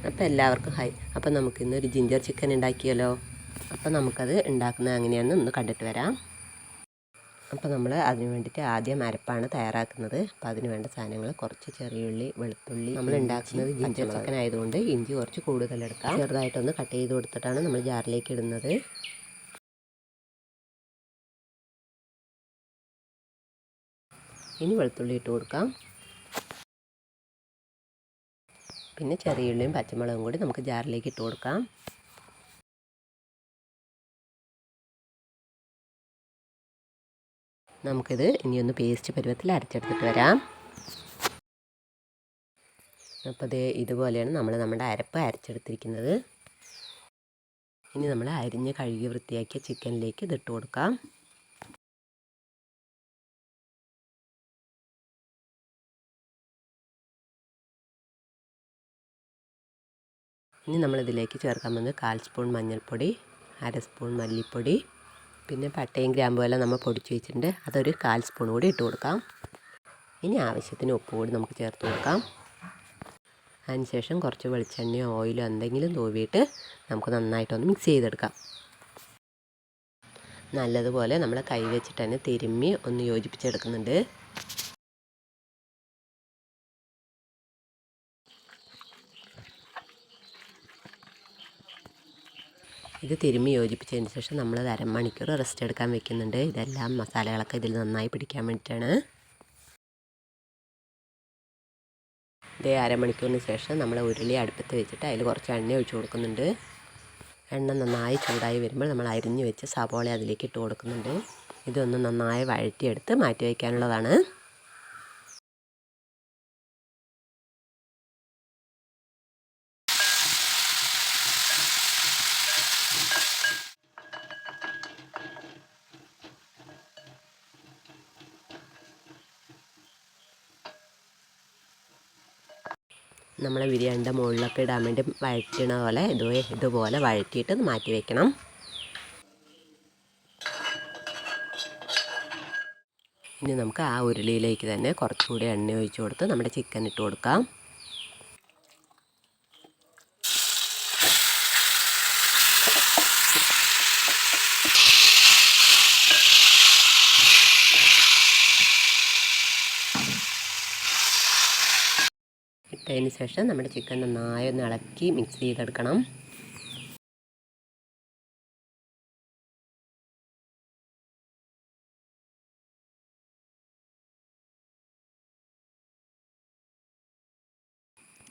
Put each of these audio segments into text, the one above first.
അപ്പോൾ എല്ലാവർക്കും ഹായ്. അപ്പോൾ നമുക്കിന്നൊരു ജിഞ്ചർ ചിക്കൻ ഉണ്ടാക്കിയാലോ. അപ്പോൾ നമുക്കത് ഉണ്ടാക്കുന്നത് എങ്ങനെയാണെന്ന് ഒന്ന് കണ്ടിട്ട് വരാം. അപ്പോൾ നമ്മൾ അതിന് വേണ്ടിയിട്ട് ആദ്യം അരപ്പാണ് തയ്യാറാക്കുന്നത്. അപ്പോൾ അതിന് വേണ്ട സാധനങ്ങൾ കുറച്ച് ചെറിയുള്ളി, വെളുത്തുള്ളി. നമ്മൾ ഉണ്ടാക്കുന്നത് ജിഞ്ചർ ചിക്കൻ ആയതുകൊണ്ട് ഇഞ്ചി കുറച്ച് കൂടുതലെടുക്കാം. ചെറുതായിട്ടൊന്ന് കട്ട് ചെയ്ത് കൊടുത്തിട്ടാണ് നമ്മൾ ജാറിലേക്ക് ഇടുന്നത്. ഇനി വെളുത്തുള്ളി ഇട്ട് കൊടുക്കാം. പിന്നെ ചെറിയ ഉള്ളിയും പച്ചമുളകും കൂടി നമുക്ക് ജാറിലേക്ക് ഇട്ട് കൊടുക്കാം. നമുക്കിത് ഇനിയൊന്ന് പേസ്റ്റ് പരുവത്തിൽ അരച്ചെടുത്തിട്ട് വരാം. അപ്പോൾ ഇതുപോലെയാണ് നമ്മുടെ അരപ്പ് അരച്ചെടുത്തിരിക്കുന്നത്. ഇനി നമ്മൾ അരിഞ്ഞ് കഴുകി വൃത്തിയാക്കിയ ചിക്കനിലേക്ക് ഇതിട്ട് കൊടുക്കാം. ഇനി നമ്മളിതിലേക്ക് ചേർക്കാൻ പോകുന്നത് 1/4 സ്പൂൺ മഞ്ഞൾപ്പൊടി, 1/2 സ്പൂൺ മല്ലിപ്പൊടി, പിന്നെ പട്ടയും ഗ്രാമ്പും എല്ലാം നമ്മൾ പൊടിച്ച് വെച്ചിട്ടുണ്ട്. അതൊരു 1/4 സ്പൂൺ കൂടി ഇട്ട് കൊടുക്കാം. ഇനി ആവശ്യത്തിന് ഉപ്പ് കൂടി നമുക്ക് ചേർത്ത് കൊടുക്കാം. അതിനുശേഷം കുറച്ച് വെളിച്ചെണ്ണയോ ഓയിലോ എന്തെങ്കിലും തൂവിയിട്ട് നമുക്ക് നന്നായിട്ടൊന്ന് മിക്സ് ചെയ്തെടുക്കാം. നല്ലതുപോലെ നമ്മൾ കൈ വെച്ചിട്ട് തന്നെ തിരുമ്മി ഒന്ന് യോജിപ്പിച്ചെടുക്കുന്നുണ്ട്. ഇത് തിരുമ്മി യോജിപ്പിച്ചതിന് ശേഷം നമ്മളത് അരമണിക്കൂർ റെസ്റ്റ് എടുക്കാൻ വെക്കുന്നുണ്ട്. ഇതെല്ലാം മസാലകളൊക്കെ ഇതിൽ നന്നായി പിടിക്കാൻ വേണ്ടിയിട്ടാണ്. ഇതേ അരമണിക്കൂറിന് ശേഷം നമ്മൾ ഉരുളി അടുപ്പത്ത് വെച്ചിട്ട് അതിൽ കുറച്ച് എണ്ണ ഒഴിച്ച് കൊടുക്കുന്നുണ്ട്. എണ്ണ നന്നായി ചൂടായി വരുമ്പോൾ നമ്മൾ അരിഞ്ഞ് വെച്ച് സവോള അതിലേക്ക് ഇട്ട് കൊടുക്കുന്നുണ്ട്. ഇതൊന്ന് നന്നായി വഴറ്റിയെടുത്ത് മാറ്റി വയ്ക്കാനുള്ളതാണ്. നമ്മളെ ബിരിയാണിയുടെ മുകളിലൊക്കെ ഇടാൻ വേണ്ടി വഴറ്റണ പോലെ ഇതുപോലെ വഴറ്റിയിട്ട് മാറ്റി വയ്ക്കണം. ഇനി നമുക്ക് ആ ഉരുളിയിലേക്ക് തന്നെ കുറച്ചുകൂടി എണ്ണ ഒഴിച്ച് കൊടുത്ത് നമ്മുടെ ചിക്കൻ ഇട്ട് കൊടുക്കാം. ഇട്ടതിന് ശേഷം നമ്മുടെ ചിക്കൻ നന്നായി ഒന്ന് ഇളക്കി മിക്സ് ചെയ്തെടുക്കണം.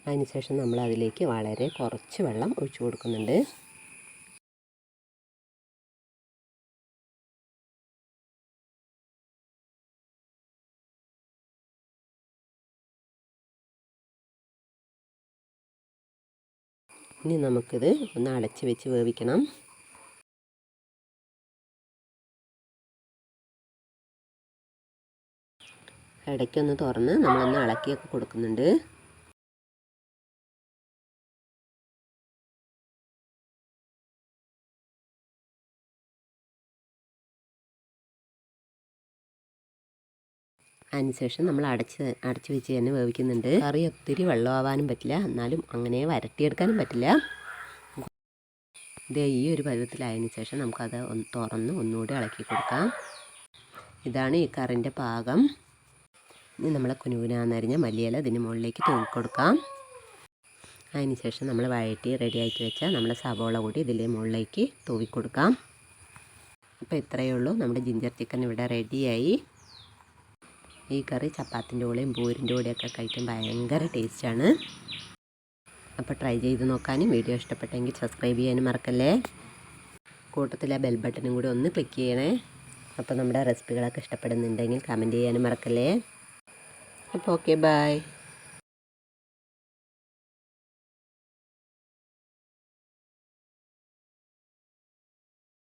അതിനുശേഷം നമ്മൾ അതിലേക്ക് വളരെ കുറച്ച് വെള്ളം ഒഴിച്ചു കൊടുക്കുന്നുണ്ട്. ഇനി നമുക്കിത് ഒന്ന് അടച്ച് വെച്ച് വേവിക്കണം. ഇടയ്ക്കൊന്ന് തുറന്ന് നമ്മളൊന്ന് ഇളക്കിയൊക്കെ കൊടുക്കുന്നുണ്ട്. അതിനുശേഷം നമ്മൾ അടച്ച് വെച്ച് തന്നെ വേവിക്കുന്നുണ്ട്. കറി ഒത്തിരി വെള്ളമാവാനും പറ്റില്ല, എന്നാലും അങ്ങനെ വരട്ടിയെടുക്കാനും പറ്റില്ല. ഈ ഒരു പരുവത്തിലായതിനു ശേഷം നമുക്കത് തുറന്ന് ഒന്നുകൂടി ഇളക്കി കൊടുക്കാം. ഇതാണ് ഈ കറിൻ്റെ പാകം. ഇനി നമ്മൾ കുനുകുനാന്നരിഞ്ഞ മല്ലിയില ഇതിന് മുകളിലേക്ക് തൂക്കിക്കൊടുക്കാം. അതിനുശേഷം നമ്മൾ വഴറ്റി റെഡിയാക്കി വെച്ചാൽ നമ്മുടെ സവോള കൂടി ഇതിൻ്റെ മുകളിലേക്ക് തൂവിക്കൊടുക്കാം. അപ്പോൾ ഇത്രയേ ഉള്ളൂ, നമ്മുടെ ജിഞ്ചർ ചിക്കൻ ഇവിടെ റെഡിയായി. ഈ കറി ചപ്പാത്തിൻ്റെ കൂടെയും പൂരിൻ്റെ കൂടെയൊക്കെ കഴിക്കാൻ ഭയങ്കര ടേസ്റ്റാണ്. അപ്പോൾ ട്രൈ ചെയ്ത് നോക്കാനും വീഡിയോ ഇഷ്ടപ്പെട്ടെങ്കിൽ സബ്സ്ക്രൈബ് ചെയ്യാനും മറക്കല്ലേ. കൂട്ടത്തിലെ ബെൽ ബട്ടണും കൂടി ഒന്ന് ക്ലിക്ക് ചെയ്യണേ. അപ്പോൾ നമ്മുടെ റെസിപ്പികളൊക്കെ ഇഷ്ടപ്പെടുന്നുണ്ടെങ്കിൽ കമൻറ്റ് ചെയ്യാനും മറക്കല്ലേ. അപ്പോൾ ഓക്കെ, ബൈ.